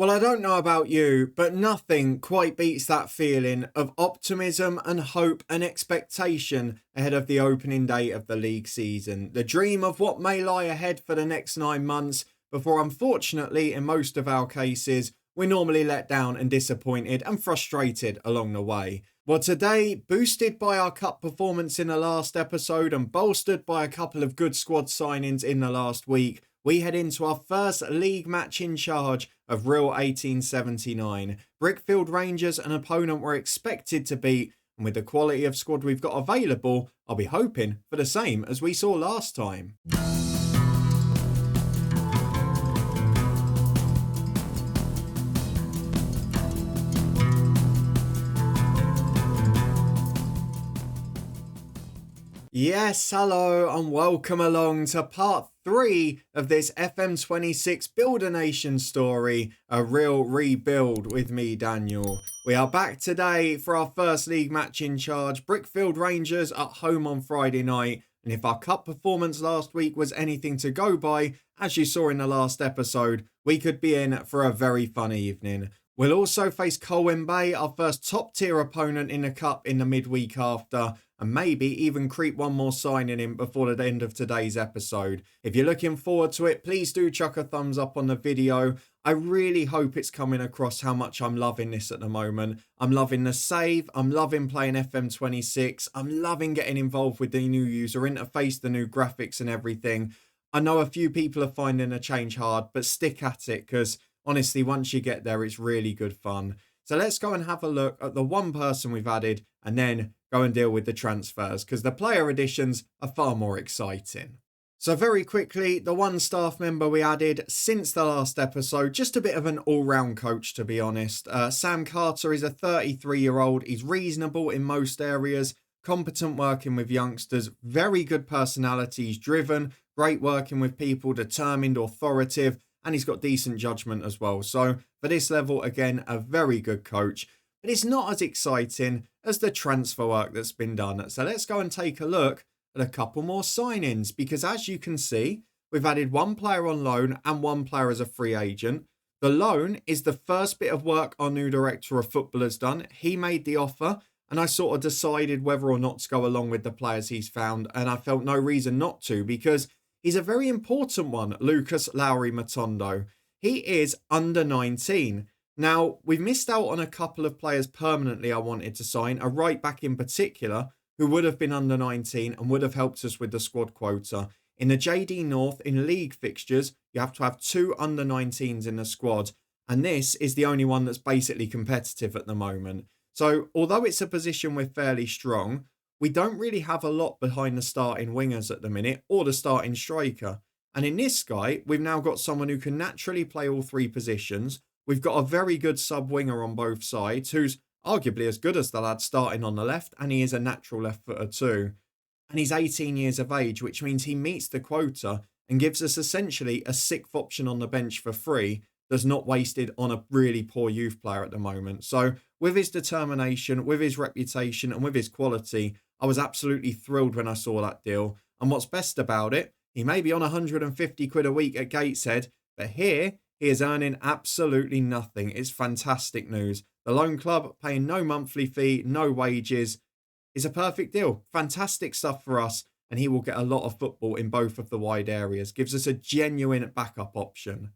Well, I don't know about you, but nothing quite beats that feeling of optimism and hope and expectation ahead of the opening day of the league season. The dream of what may lie ahead for the next 9 months before, unfortunately, in most of our cases, we're normally let down and disappointed and frustrated along the way. Well, today, boosted by our cup performance in the last episode and bolstered by a couple of good squad signings in the last week, we head into our first league match in charge of Rhyl 1879. Brickfield Rangers, an opponent we're expected to beat, and with the quality of squad we've got available, I'll be hoping for the same as we saw last time. Yes, hello and welcome along to part 3 of this FM26 Build a Nation story, a real rebuild with me, Daniel. We are back today for our first league match in charge, Brickfield Rangers at home on Friday night. And if our cup performance last week was anything to go by, as you saw in the last episode, we could be in for a very fun evening. We'll also face Colwyn Bay, our first top tier opponent in the cup in the midweek after, and maybe even creep one more signing in before the end of today's episode. If you're looking forward to it, please do chuck a thumbs up on the video. I really hope it's coming across how much I'm loving this at the moment. I'm loving the save, I'm loving playing FM26, I'm loving getting involved with the new user interface, the new graphics and everything. I know a few people are finding a change hard, but stick at it because honestly, once you get there, it's really good fun. So let's go and have a look at the one person we've added and then go and deal with the transfers because the player additions are far more exciting. So very quickly, the one staff member we added since the last episode, just a bit of an all-round coach to be honest. Sam Carter is a 33-year-old. He's reasonable in most areas, competent working with youngsters, very good personality. He's driven, great working with people, determined, authoritative, and he's got decent judgment as well. So for this level, again, a very good coach. But it's not as exciting as the transfer work that's been done. So let's go and take a look at a couple more signings. Because as you can see, we've added one player on loan and one player as a free agent. The loan is the first bit of work our new director of football has done. He made the offer and I sort of decided whether or not to go along with the players he's found. And I felt no reason not to because he's a very important one, Lucas Lowry Matondo. He is under 19. Now, we've missed out on a couple of players permanently I wanted to sign, a right back in particular, who would have been under 19 and would have helped us with the squad quota. In the JD North, in league fixtures, you have to have 2 under 19s in the squad, and this is the only one that's basically competitive at the moment. So, although it's a position we're fairly strong, we don't really have a lot behind the starting wingers at the minute or the starting striker. And in this guy, we've now got someone who can naturally play all 3 positions. We've got a very good sub-winger on both sides who's arguably as good as the lad starting on the left, and he is a natural left footer too. And he's 18 years of age, which means he meets the quota and gives us essentially a 6th option on the bench for free that's not wasted on a really poor youth player at the moment. So with his determination, with his reputation and with his quality, I was absolutely thrilled when I saw that deal. And what's best about it, he may be on 150 quid a week at Gateshead, but here he is earning absolutely nothing. It's fantastic news. The loan club paying no monthly fee, no wages is a perfect deal. Fantastic stuff for us. And he will get a lot of football in both of the wide areas. Gives us a genuine backup option.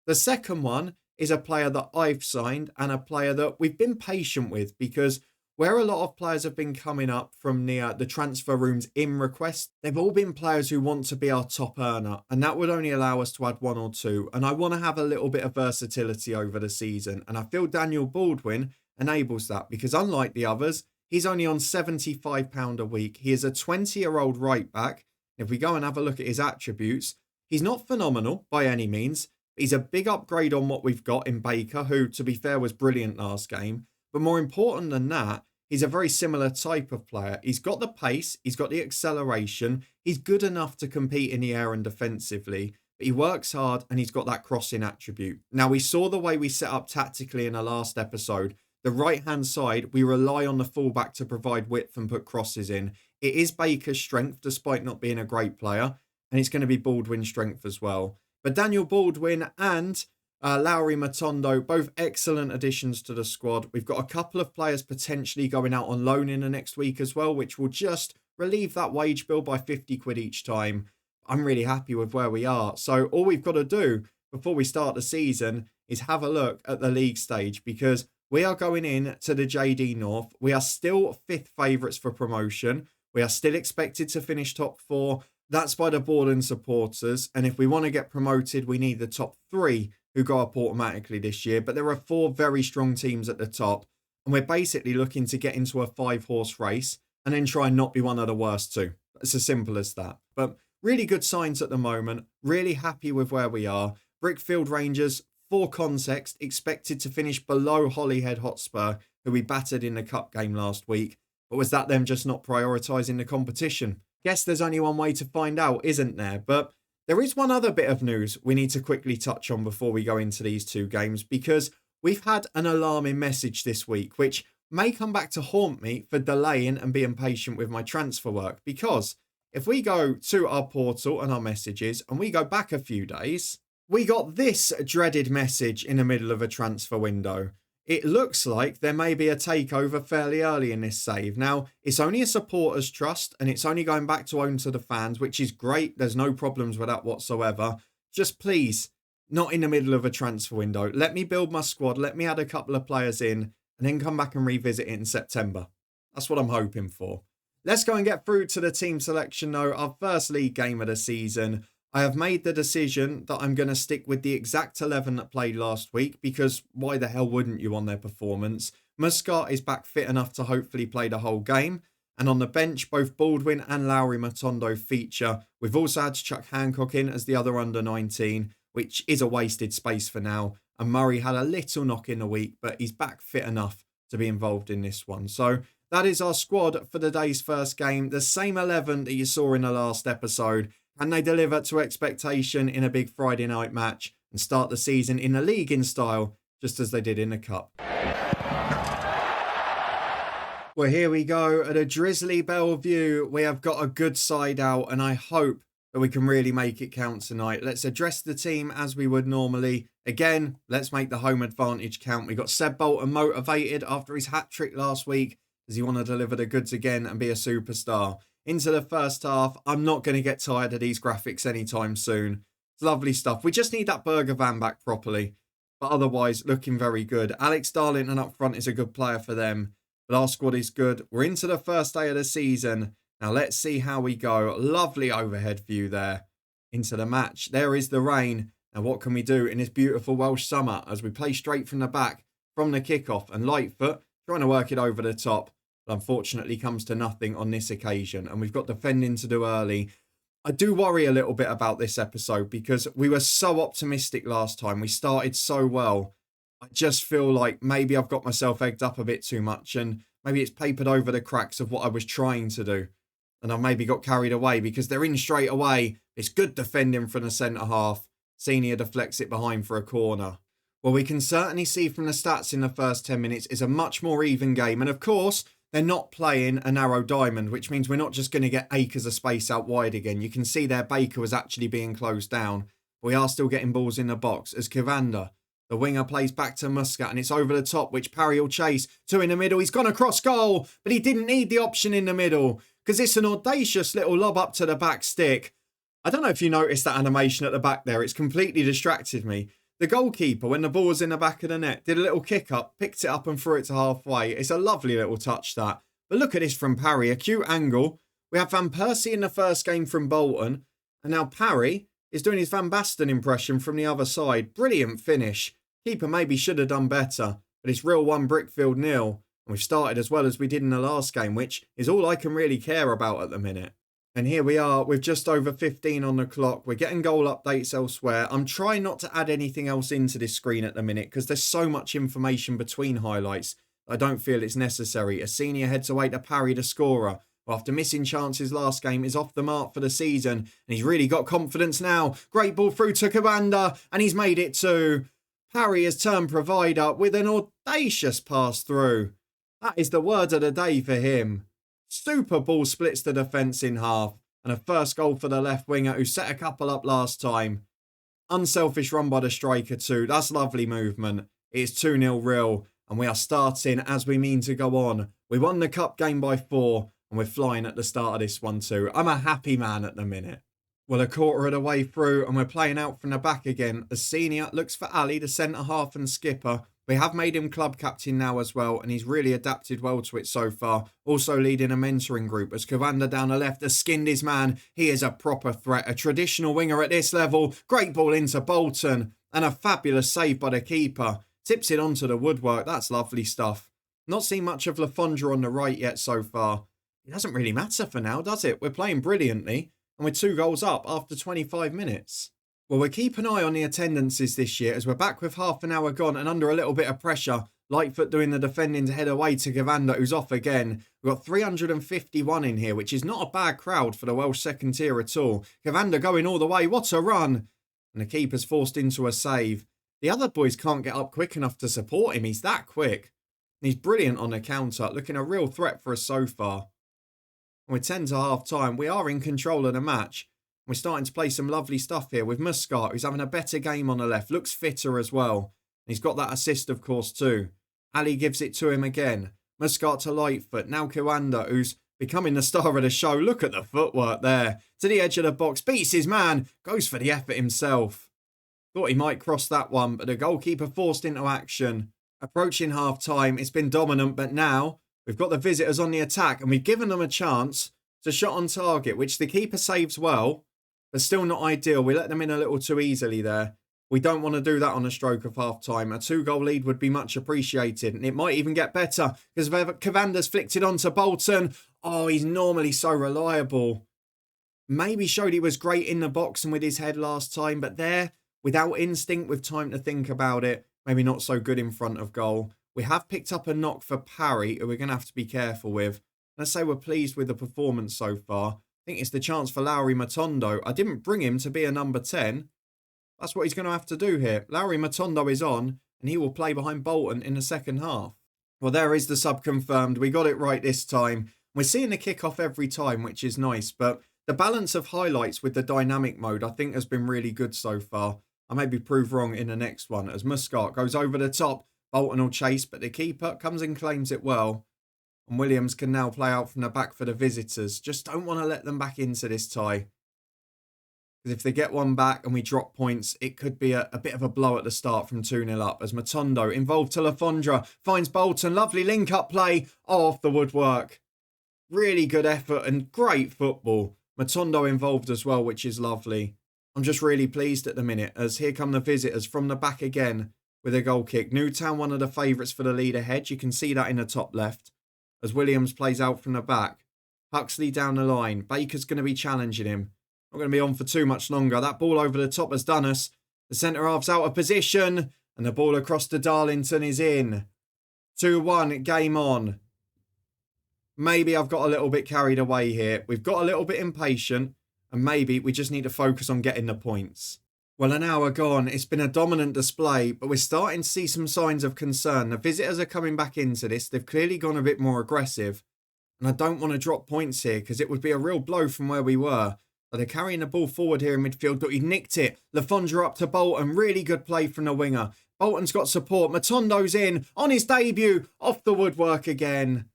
The second one is a player that I've signed and a player that we've been patient with because where a lot of players have been coming up from the transfer rooms in request, they've all been players who want to be our top earner, and that would only allow us to add 1 or 2. And I want to have a little bit of versatility over the season, and I feel Daniel Baldwin enables that because unlike the others, he's only on £75 a week. He is a 20-year-old right back. If we go and have a look at his attributes, he's not phenomenal by any means. He's a big upgrade on what we've got in Baker, who, to be fair, was brilliant last game. But more important than that, he's a very similar type of player. He's got the pace, he's got the acceleration, he's good enough to compete in the air and defensively, but he works hard and he's got that crossing attribute. Now, we saw the way we set up tactically in the last episode. The right-hand side, we rely on the fullback to provide width and put crosses in. It is Baker's strength, despite not being a great player, and it's going to be Baldwin's strength as well. But Daniel Baldwin and Lowry, Matondo, both excellent additions to the squad. We've got a couple of players potentially going out on loan in the next week as well, which will just relieve that wage bill by 50 quid each time. I'm really happy with where we are. So all we've got to do before we start the season is have a look at the league stage, because we are going in to the JD North. We are still 5th favourites for promotion. We are still expected to finish top 4. That's by the board and supporters. And if we want to get promoted, we need the top 3 who go up automatically this year. But there are 4 very strong teams at the top. And we're basically looking to get into a 5-horse race and then try and not be one of the worst 2. It's as simple as that. But really good signs at the moment. Really happy with where we are. Brickfield Rangers, for context, expected to finish below Holyhead Hotspur, who we battered in the cup game last week. But was that them just not prioritising the competition? Guess there's only one way to find out, isn't there? But there is one other bit of news we need to quickly touch on before we go into these 2 games, because we've had an alarming message this week, which may come back to haunt me for delaying and being patient with my transfer work. Because if we go to our portal and our messages and we go back a few days, we got this dreaded message in the middle of a transfer window. It looks like there may be a takeover fairly early in this save. Now, it's only a supporters trust and it's only going back to own to the fans, which is great. There's no problems with that whatsoever. Just please, not in the middle of a transfer window. Let me build my squad. Let me add a couple of players in and then come back and revisit it in September. That's what I'm hoping for. Let's go and get through to the team selection though. Our first league game of the season. I have made the decision that I'm going to stick with the exact 11 that played last week, because why the hell wouldn't you on their performance? Muscat is back fit enough to hopefully play the whole game. And on the bench, both Baldwin and Lowry Matondo feature. We've also had to chuck Hancock in as the other under 19, which is a wasted space for now. And Murray had a little knock in the week, but he's back fit enough to be involved in this one. So that is our squad for the day's first game. The same 11 that you saw in the last episode. And they deliver to expectation in a big Friday night match and start the season in the league in style, just as they did in the cup. Well, here we go at a drizzly Bellevue. We have got a good side out and I hope that we can really make it count tonight. Let's address the team as we would normally. Again, let's make the home advantage count. We got Seb Bolton motivated after his hat-trick last week. Does he want to deliver the goods again and be a superstar? Into the first half, I'm not going to get tired of these graphics anytime soon. It's lovely stuff. We just need that burger van back properly. But otherwise, looking very good. Alex Darlington up front is a good player for them. But our squad is good. We're into the first day of the season. Now let's see how we go. Lovely overhead view there. Into the match. There is the rain. Now what can we do in this beautiful Welsh summer as we play straight from the back from the kickoff? And Lightfoot trying to work it over the top. Unfortunately comes to nothing on this occasion, and we've got defending to do early. I do worry a little bit about this episode because we were so optimistic last time. We started so well. I just feel like maybe I've got myself egged up a bit too much, and maybe it's papered over the cracks of what I was trying to do. And I've maybe got carried away because they're in straight away. It's good defending from the centre half. Senior deflects it behind for a corner. Well, we can certainly see from the stats in the first 10 minutes it's a much more even game. And of course, they're not playing a narrow diamond, which means we're not just going to get acres of space out wide again. You can see there Baker was actually being closed down. We are still getting balls in the box as Kivander, the winger, plays back to Muscat and it's over the top, which Parry will chase. 2 in the middle. He's gone across goal, but he didn't need the option in the middle because it's an audacious little lob up to the back stick. I don't know if you noticed that animation at the back there. It's completely distracted me. The goalkeeper, when the ball was in the back of the net, did a little kick up, picked it up and threw it to halfway. It's a lovely little touch, that. But look at this from Parry, a cute angle. We have Van Persie in the first game from Bolton. And now Parry is doing his Van Basten impression from the other side. Brilliant finish. Keeper maybe should have done better. But it's Rhyl 1, Brickfield 0. And we've started as well as we did in the last game, which is all I can really care about at the minute. And here we are with just over 15 on the clock. We're getting goal updates elsewhere. I'm trying not to add anything else into this screen at the minute because there's so much information between highlights. I don't feel it's necessary. A senior heads away to Parry, the scorer, who after missing chances last game is off the mark for the season. And he's really got confidence now. Great ball through to Kivander and he's made it too. Parry has turned provider with an audacious pass through. That is the word of the day for him. Super ball splits the defence in half. And a first goal for the left winger who set a couple up last time. Unselfish run by the striker too. That's lovely movement. It's 2-0 Rhyl, and we are starting as we mean to go on. We won the cup game by 4, and we're flying at the start of this one too. I'm a happy man at the minute. Well, a quarter of the way through, and we're playing out from the back again. As Senior looks for Ali, the centre-half and skipper. We have made him club captain now as well, and he's really adapted well to it so far. Also leading a mentoring group as Cavander down the left has skinned his man. He is a proper threat, a traditional winger at this level. Great ball into Bolton, and a fabulous save by the keeper. Tips it onto the woodwork. That's lovely stuff. Not seen much of Lafondra on the right yet so far. It doesn't really matter for now, does it? We're playing brilliantly, and we're 2 goals up after 25 minutes. Well, we'll keep an eye on the attendances this year as we're back with half an hour gone and under a little bit of pressure. Lightfoot doing the defending to head away to Cavander, who's off again. We've got 351 in here, which is not a bad crowd for the Welsh second tier at all. Cavander going all the way. What a run. And the keeper's forced into a save. The other boys can't get up quick enough to support him. He's that quick. And he's brilliant on the counter, looking a real threat for us so far. And we're 10 to half time. We are in control of the match. We're starting to play some lovely stuff here with Muscat, who's having a better game on the left. Looks fitter as well. And he's got that assist, of course, too. Ali gives it to him again. Muscat to Lightfoot. Now Cavander, who's becoming the star of the show. Look at the footwork there. To the edge of the box. Beats his man. Goes for the effort himself. Thought he might cross that one, but the goalkeeper forced into action. Approaching half-time. It's been dominant, but now we've got the visitors on the attack, and we've given them a chance to shot on target, which the keeper saves well. But still not ideal. We let them in a little too easily there. We don't want to do that on a stroke of half-time. A 2-goal lead would be much appreciated. And it might even get better because Cavander's flicked it onto Bolton. Oh, he's normally so reliable. Maybe showed he was great in the box and with his head last time. But there, without instinct, with time to think about it, maybe not so good in front of goal. We have picked up a knock for Parry, who we're going to have to be careful with. Let's say we're pleased with the performance so far. I think it's the chance for Lowry Matondo. I didn't bring him to be a number 10. That's what he's going to have to do here. Lowry Matondo is on, and he will play behind Bolton in the second half. Well, there is the sub confirmed. We got it right this time. We're seeing the kickoff every time, which is nice, but the balance of highlights with the dynamic mode, I think, has been really good so far. I may be proved wrong in the next one, as Muscat goes over the top. Bolton will chase, but the keeper comes and claims it well. And Williams can now play out from the back for the visitors. Just don't want to let them back into this tie. Because if they get one back and we drop points, it could be a bit of a blow at the start from 2-0 up. As Matondo, involved to Lafondra, finds Bolton. Lovely link-up play. Oh, off the woodwork. Really good effort and great football. Matondo involved as well, which is lovely. I'm just really pleased at the minute, as here come the visitors from the back again with a goal kick. Newtown, one of the favourites for the lead ahead. You can see that in the top left. As Williams plays out from the back. Huxley down the line. Baker's going to be challenging him. Not going to be on for too much longer. That ball over the top has done us. The centre-half's out of position. And the ball across to Darlington is in. 2-1, game on. Maybe I've got a little bit carried away here. We've got a little bit impatient. And maybe we just need to focus on getting the points. Well, an hour gone. It's been a dominant display, but we're starting to see some signs of concern. The visitors are coming back into this. They've clearly gone a bit more aggressive. And I don't want to drop points here because it would be a real blow from where we were. But they're carrying the ball forward here in midfield, but he nicked it. Lafondra up to Bolton. Really good play from the winger. Bolton's got support. Matondo's in on his debut. Off the woodwork again.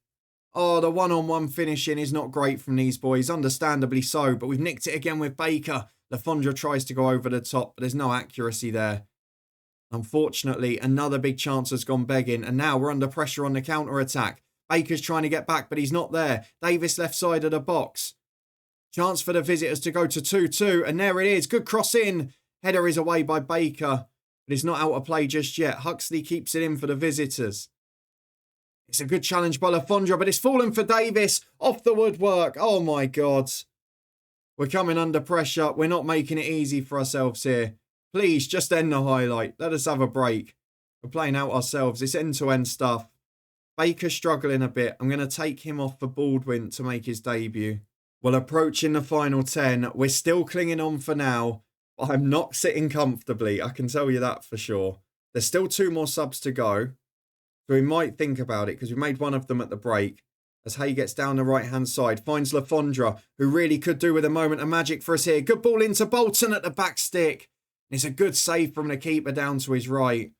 Oh, the one-on-one finishing is not great from these boys. Understandably so, but we've nicked it again with Baker. Lafondra tries to go over the top, but there's no accuracy there. Unfortunately, another big chance has gone begging, and now we're under pressure on the counter-attack. Baker's trying to get back, but he's not there. Davis left side of the box. Chance for the visitors to go to 2-2, and there it is. Good cross in. Header is away by Baker, but it's not out of play just yet. Huxley keeps it in for the visitors. It's a good challenge by Lafondra, but it's fallen for Davis. Off the woodwork. Oh, my God. We're coming under pressure. We're not making it easy for ourselves here. Please, just end the highlight. Let us have a break. We're playing out ourselves. It's end-to-end stuff. Baker's struggling a bit. I'm going to take him off for Baldwin to make his debut. Well, approaching the final 10. We're still clinging on for now. But I'm not sitting comfortably. I can tell you that for sure. There's still 2 more subs to go. So we might think about it because we made one of them at the break. As Hay gets down the right-hand side, finds Lafondra, who really could do with a moment of magic for us here. Good ball into Bolton at the back stick. It's a good save from the keeper down to his right.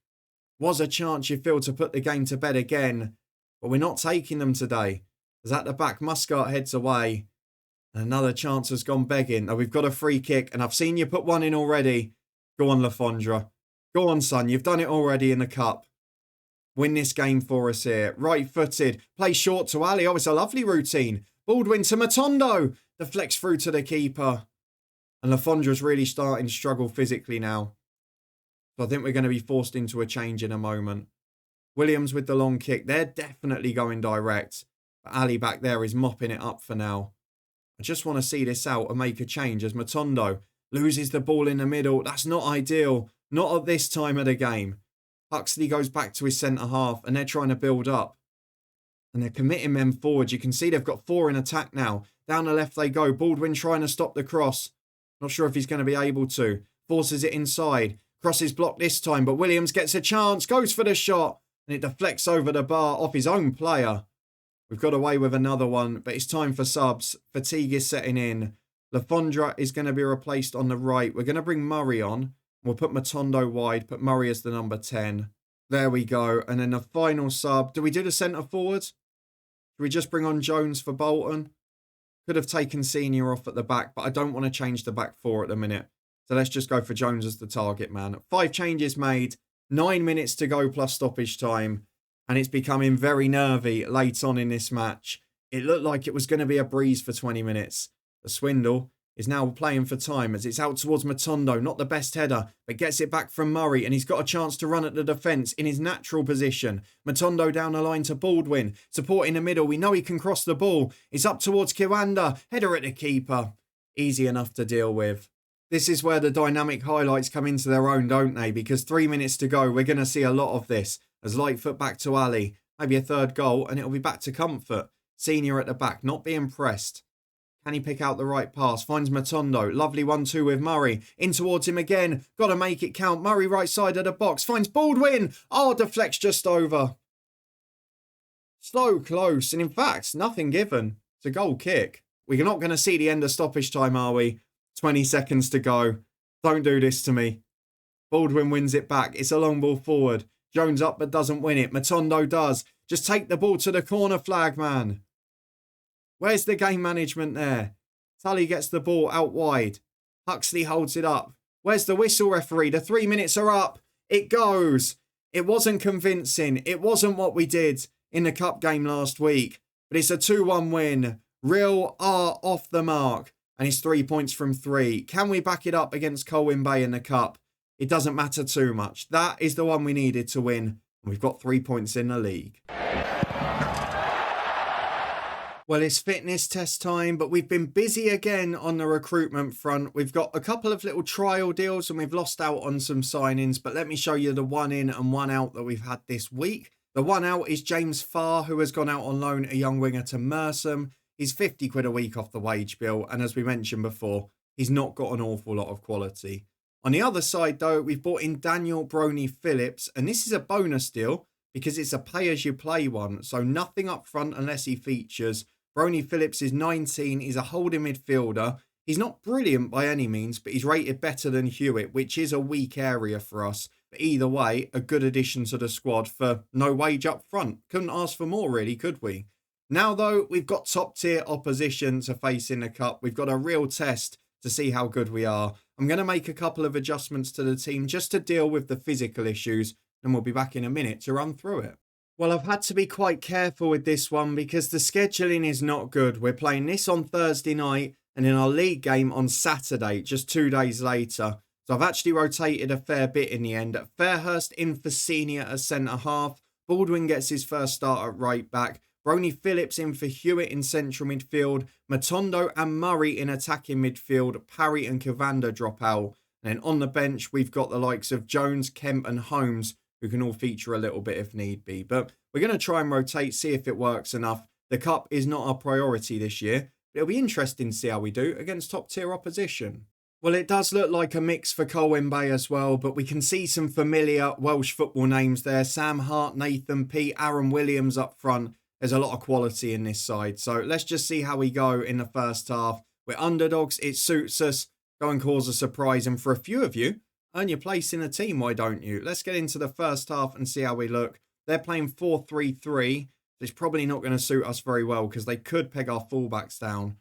Was a chance, you feel, to put the game to bed again. But we're not taking them today. As at the back, Muscat heads away. And another chance has gone begging. Now we've got a free kick, and I've seen you put one in already. Go on, Lafondra. Go on, son. You've done it already in the cup. Win this game for us here. Right-footed. Play short to Ali. Oh, it's a lovely routine. Baldwin to Matondo. Deflects through to the keeper. And Lafondra's really starting to struggle physically now. So I think we're going to be forced into a change in a moment. Williams with the long kick. They're definitely going direct. But Ali back there is mopping it up for now. I just want to see this out and make a change as Matondo loses the ball in the middle. That's not ideal. Not at this time of the game. Huxley goes back to his centre-half and they're trying to build up. And they're committing men forward. You can see they've got 4 in attack now. Down the left they go. Baldwin trying to stop the cross. Not sure if he's going to be able to. Forces it inside. Cross is blocked this time, but Williams gets a chance. Goes for the shot. And it deflects over the bar off his own player. We've got away with another one, but it's time for subs. Fatigue is setting in. Lafondra is going to be replaced on the right. We're going to bring Murray on. We'll put Matondo wide, put Murray as the number 10. There we go. And then the final sub. Do we do the centre forwards? Do we just bring on Jones for Bolton? Could have taken Senior off at the back, but I don't want to change the back 4 at the minute. So let's just go for Jones as the target man. 5 changes made. 9 minutes to go plus stoppage time. And it's becoming very nervy late on in this match. It looked like it was going to be a breeze for 20 minutes. The Swindle is now playing for time as it's out towards Matondo. Not the best header, but gets it back from Murray. And he's got a chance to run at the defence in his natural position. Matondo down the line to Baldwin. Support in the middle. We know he can cross the ball. It's up towards Kiwanda. Header at the keeper. Easy enough to deal with. This is where the dynamic highlights come into their own, don't they? Because 3 minutes to go, we're going to see a lot of this. As Lightfoot back to Ali. Maybe a third goal and it'll be back to Comfort. Senior at the back, not being pressed. Can he pick out the right pass? Finds Matondo. Lovely 1-2 with Murray. In towards him again. Got to make it count. Murray right side of the box. Finds Baldwin. Oh, deflects just over. Slow, close. And in fact, nothing given. It's a goal kick. We're not going to see the end of stoppage time, are we? 20 seconds to go. Don't do this to me. Baldwin wins it back. It's a long ball forward. Jones up but doesn't win it. Matondo does. Just take the ball to the corner flag, man. Where's the game management there? Tully gets the ball out wide. Huxley holds it up. Where's the whistle, referee? The 3 minutes are up. It goes. It wasn't convincing. It wasn't what we did in the cup game last week. But it's a 2-1 win. Rhyl are off the mark. And it's 3 points from 3. Can we back it up against Colwyn Bay in the cup? It doesn't matter too much. That is the one we needed to win. And we've got 3 points in the league. Well, it's fitness test time, but we've been busy again on the recruitment front. We've got a couple of little trial deals and we've lost out on some signings. But let me show you the 1 in and 1 out that we've had this week. The 1 out is James Farr, who has gone out on loan, a young winger to Merstham. He's 50 quid a week off the wage bill. And as we mentioned before, he's not got an awful lot of quality. On the other side, though, we've brought in Daniel Broney-Phillips, and this is a bonus deal because it's a pay-as-you-play one, so nothing up front unless he features. Broney-Phillips is 19, he's a holding midfielder. He's not brilliant by any means, but he's rated better than Hewitt, which is a weak area for us. But either way, a good addition to the squad for no wage up front. Couldn't ask for more, really, could we? Now, though, we've got top-tier opposition to face in the cup. We've got a real test to see how good we are. I'm going to make a couple of adjustments to the team just to deal with the physical issues, and we'll be back in a minute to run through it. Well, I've had to be quite careful with this one because the scheduling is not good. We're playing this on Thursday night and in our league game on Saturday, just 2 days later. So I've actually rotated a fair bit in the end. Fairhurst in for Senior as centre-half. Baldwin gets his first start at right-back. Broney-Phillips in for Hewitt in central midfield. Matondo and Murray in attacking midfield. Parry and Kiwanda drop out. And then on the bench, we've got the likes of Jones, Kemp and Holmes, who can all feature a little bit if need be. But we're going to try and rotate, see if it works enough. The cup is not our priority this year. But it'll be interesting to see how we do against top-tier opposition. Well, it does look like a mix for Colwyn Bay as well, but we can see some familiar Welsh football names there. Sam Hart, Nathan P, Aaron Williams up front. There's a lot of quality in this side. So let's just see how we go in the first half. We're underdogs. It suits us. Go and cause a surprise. And for a few of you, earn your place in the team, why don't you? Let's get into the first half and see how we look. They're playing 4-3-3. It's probably not going to suit us very well because they could peg our fullbacks down.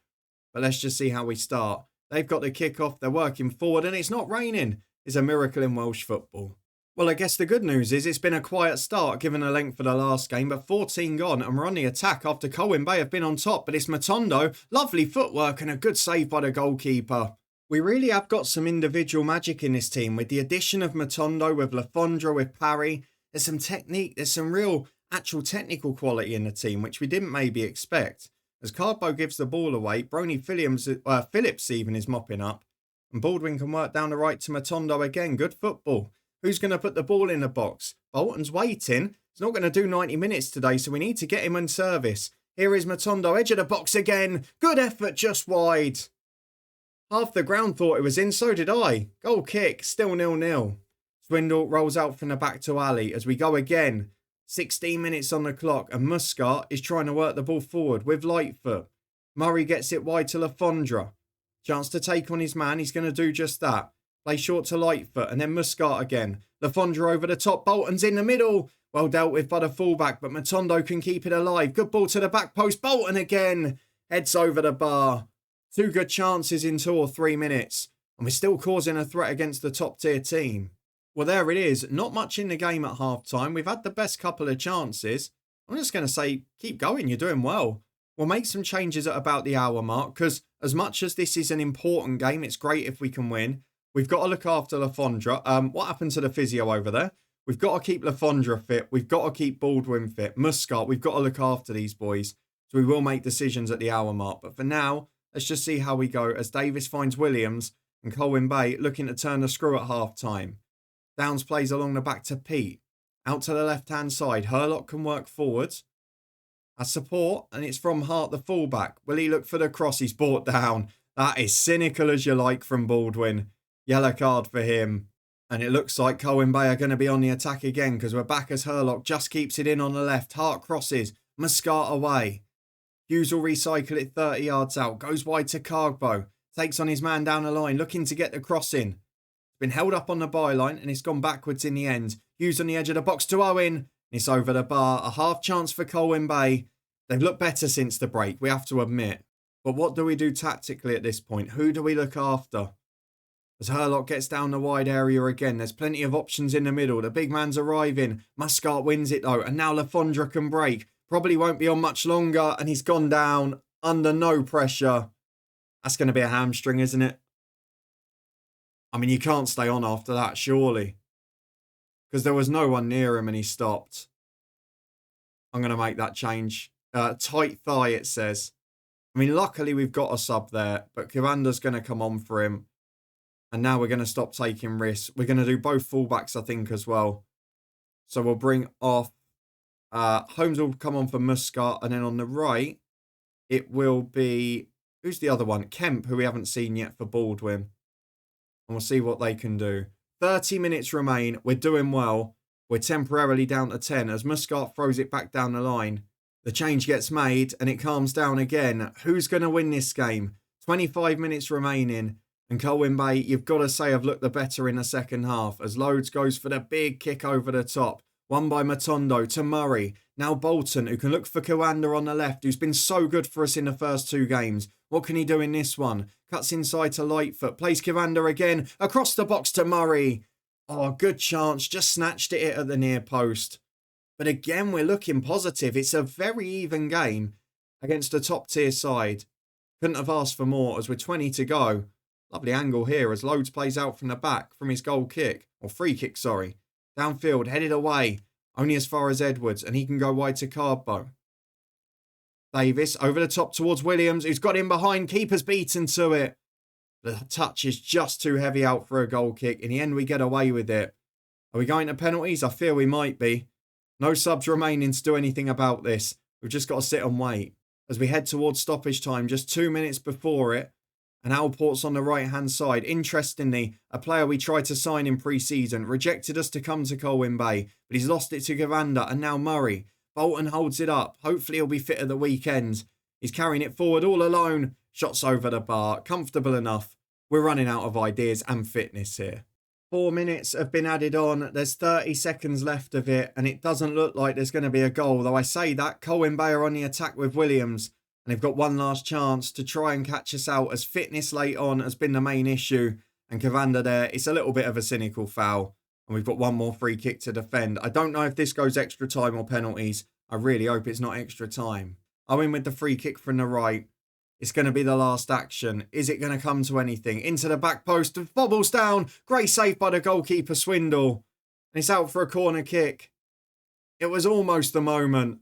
But let's just see how we start. They've got the kick-off, they're working forward, and it's not raining. It's a miracle in Welsh football. Well, I guess the good news is it's been a quiet start given the length of the last game, but 14 gone and we're on the attack after Colwyn Bay have been on top. But it's Matondo, lovely footwork and a good save by the goalkeeper. We really have got some individual magic in this team with the addition of Matondo, with Lafondra, with Parry. There's some technique, there's some real actual technical quality in the team, which we didn't maybe expect. As Cardbo gives the ball away, Phillips even is mopping up. And Baldwin can work down the right to Matondo again. Good football. Who's going to put the ball in the box? Bolton's waiting. He's not going to do 90 minutes today, so we need to get him in service. Here is Matondo, edge of the box again. Good effort, just wide. Half the ground thought it was in, so did I. Goal kick, still 0-0. Swindle rolls out from the back to Ali as we go again. 16 minutes on the clock and Muscat is trying to work the ball forward with Lightfoot. Murray gets it wide to Lafondra. Chance to take on his man, he's going to do just that. Play short to Lightfoot and then Muscat again. Lafondra over the top, Bolton's in the middle. Well dealt with by the fullback, but Matondo can keep it alive. Good ball to the back post, Bolton again. Heads over the bar. 2 good chances in 2 or 3 minutes. And we're still causing a threat against the top tier team. Well, there it is. Not much in the game at half-time. We've had the best couple of chances. I'm just going to say, keep going. You're doing well. We'll make some changes at about the hour mark because as much as this is an important game, it's great if we can win. We've got to look after Lafondra. What happened to the physio over there? We've got to keep Lafondra fit. We've got to keep Baldwin fit. Muscat, we've got to look after these boys. So we will make decisions at the hour mark. But for now, let's just see how we go as Davis finds Williams and Colwyn Bay looking to turn the screw at half-time. Downs plays along the back to Pete. Out to the left-hand side. Hurlock can work forwards. A support, and it's from Hart, the fullback. Will he look for the cross? He's brought down. That is cynical as you like from Baldwin. Yellow card for him. And it looks like Colwyn Bay are going to be on the attack again because we're back as Hurlock just keeps it in on the left. Hart crosses. Muscat away. Hughes will recycle it 30 yards out. Goes wide to Cardbo. Takes on his man down the line, looking to get the cross in. Been held up on the byline and it's gone backwards in the end. Hughes on the edge of the box to Owen. It's over the bar. A half chance for Colwyn Bay. They've looked better since the break, we have to admit. But what do we do tactically at this point? Who do we look after? As Hurlock gets down the wide area again, there's plenty of options in the middle. The big man's arriving. Muscat wins it though. And now Lafondra can break. Probably won't be on much longer. And he's gone down under no pressure. That's going to be a hamstring, isn't it? I mean, you can't stay on after that, surely. Because there was no one near him and he stopped. I'm going to make that change. Tight thigh, it says. I mean, luckily we've got a sub there. But Kiranda's going to come on for him. And now we're going to stop taking risks. We're going to do both fullbacks, I think, as well. So we'll bring off... Holmes will come on for Muscat. And then on the right, it will be... Who's the other one? Kemp, who we haven't seen yet for Baldwin. And we'll see what they can do. 30 minutes remain. We're doing well. We're temporarily down to 10 as Muscat throws it back down the line. The change gets made and it calms down again. Who's going to win this game? 25 minutes remaining. And Colwyn Bay, you've got to say, have looked the better in the second half as Loads goes for the big kick over the top. Won by Matondo to Murray. Now Bolton, who can look for Kiwanda on the left, who's been so good for us in the first 2 games. What can he do in this one? Cuts inside to Lightfoot. Plays Kiwanda again. Across the box to Murray. Oh, good chance. Just snatched it at the near post. But again, we're looking positive. It's a very even game against a top tier side. Couldn't have asked for more as we're 20 to go. Lovely angle here as Loads plays out from the back from his goal kick. Or free kick, sorry. Downfield, headed away. Only as far as Edwards, and he can go wide to Cardbo. Davis over the top towards Williams, who's got in behind. Keeper's beaten to it. The touch is just too heavy out for a goal kick. In the end, we get away with it. Are we going to penalties? I fear we might be. No subs remaining to do anything about this. We've just got to sit and wait. As we head towards stoppage time, just 2 minutes before it. And Alport's on the right-hand side. Interestingly, a player we tried to sign in pre-season rejected us to come to Colwyn Bay, but he's lost it to Gavanda and now Murray. Bolton holds it up. Hopefully he'll be fit at the weekend. He's carrying it forward all alone. Shots over the bar. Comfortable enough. We're running out of ideas and fitness here. 4 minutes have been added on. There's 30 seconds left of it, and it doesn't look like there's going to be a goal. Though I say that, Colwyn Bay are on the attack with Williams, and they've got one last chance to try and catch us out, as fitness late on has been the main issue. And Cavander there, it's a little bit of a cynical foul. And we've got one more free kick to defend. I don't know if this goes extra time or penalties. I really hope it's not extra time. Owen with the free kick from the right. It's going to be the last action. Is it going to come to anything? Into the back post. Bobbles down. Great save by the goalkeeper, Swindle. And it's out for a corner kick. It was almost the moment.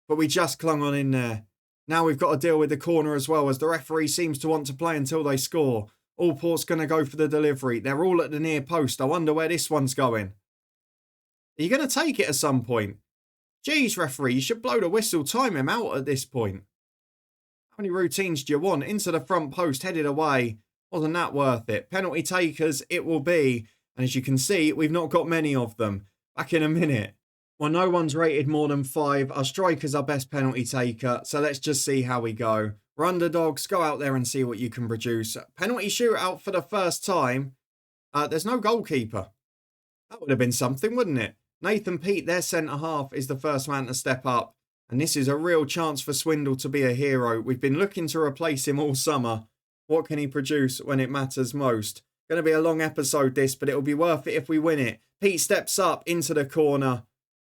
But we just clung on in there. Now we've got to deal with the corner as well, as the referee seems to want to play until they score. Allport's going to go for the delivery. They're all at the near post. I wonder where this one's going. Are you going to take it at some point? Geez, referee, you should blow the whistle. Time him out at this point. How many routines do you want? Into the front post, headed away. Wasn't that worth it? Penalty takers it will be. And as you can see, we've not got many of them. Back in a minute. Well, no one's rated more than 5. Our striker's our best penalty taker. So let's just see how we go. We're underdogs. Go out there and see what you can produce. Penalty shootout for the first time. There's no goalkeeper. That would have been something, wouldn't it? Nathan Peat, their centre-half, is the first man to step up. And this is a real chance for Swindle to be a hero. We've been looking to replace him all summer. What can he produce when it matters most? Going to be a long episode this, but it'll be worth it if we win it. Peat steps up into the corner.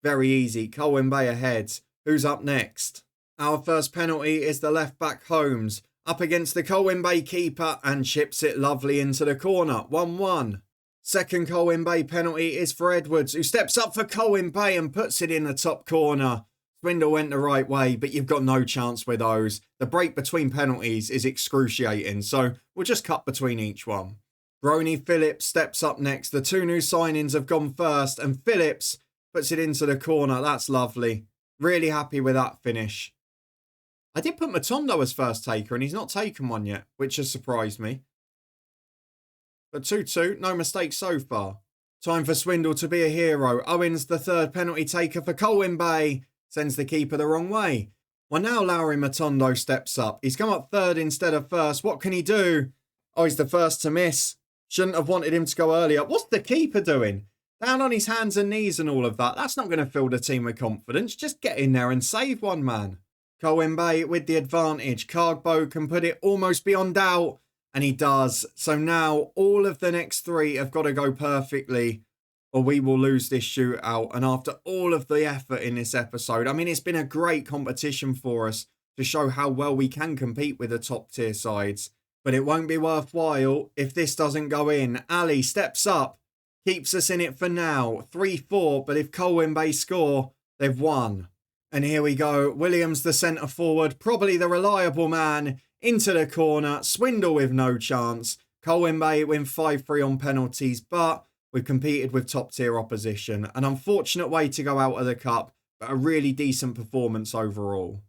Very easy. Colwyn Bay ahead. Who's up next? Our first penalty is the left-back Holmes. Up against the Colwyn Bay keeper and chips it lovely into the corner. 1-1. Second Colwyn Bay penalty is for Edwards, who steps up for Colwyn Bay and puts it in the top corner. Swindle went the right way, but you've got no chance with those. The break between penalties is excruciating, so we'll just cut between each one. Bronny Phillips steps up next. The two new signings have gone first, and Phillips puts it into the corner. That's lovely. Really happy with that finish. I did put Matondo as first taker, and he's not taken one yet, which has surprised me. But 2-2, no mistakes so far. Time for Swindle to be a hero. Owen's the third penalty taker for Colwyn Bay. Sends the keeper the wrong way. Well, now Lowry Matondo steps up. He's come up third instead of first. What can he do? Oh, he's the first to miss. Shouldn't have wanted him to go earlier. What's the keeper doing? Down on his hands and knees and all of that. That's not going to fill the team with confidence. Just get in there and save one, man. Colwyn Bay with the advantage. Cargbo can put it almost beyond doubt. And he does. So now all of the next 3 have got to go perfectly, or we will lose this shootout. And after all of the effort in this episode, I mean, it's been a great competition for us to show how well we can compete with the top tier sides. But it won't be worthwhile if this doesn't go in. Ali steps up, keeps us in it for now. 3-4, but if Colwyn Bay score, they've won. And here we go. Williams, the centre forward, probably the reliable man, into the corner. Swindle with no chance. Colwyn Bay win 5-3 on penalties, but we've competed with top tier opposition. An unfortunate way to go out of the cup, but a really decent performance overall.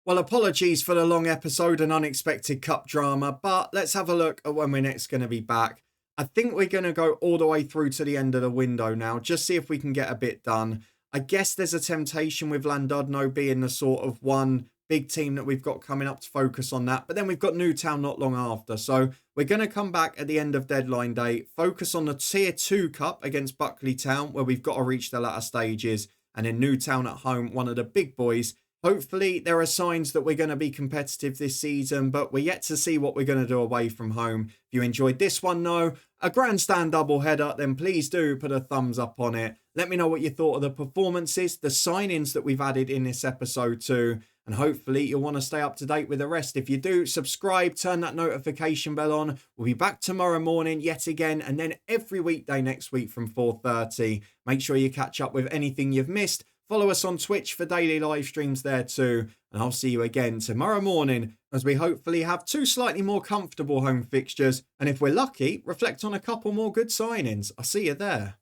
Well, apologies for the long episode and unexpected cup drama, but let's have a look at when we're next going to be back. I think we're going to go all the way through to the end of the window now, just see if we can get a bit done. I guess there's a temptation with Llandudno being the sort of one big team that we've got coming up to focus on that. But then we've got Newtown not long after. So we're going to come back at the end of deadline day, focus on the Tier 2 Cup against Buckley Town, where we've got to reach the latter stages. And then Newtown at home, one of the big boys. Hopefully there are signs that we're going to be competitive this season, but we're yet to see what we're going to do away from home. If you enjoyed this one, though, a grandstand doubleheader, then please do put a thumbs up on it. Let me know what you thought of the performances, the signings that we've added in this episode too, and hopefully you'll want to stay up to date with the rest. If you do, subscribe, turn that notification bell on. We'll be back tomorrow morning yet again, and then every weekday next week from 4:30. Make sure you catch up with anything you've missed. Follow us on Twitch for daily live streams there too. And I'll see you again tomorrow morning as we hopefully have 2 slightly more comfortable home fixtures. And if we're lucky, reflect on a couple more good signings. I'll see you there.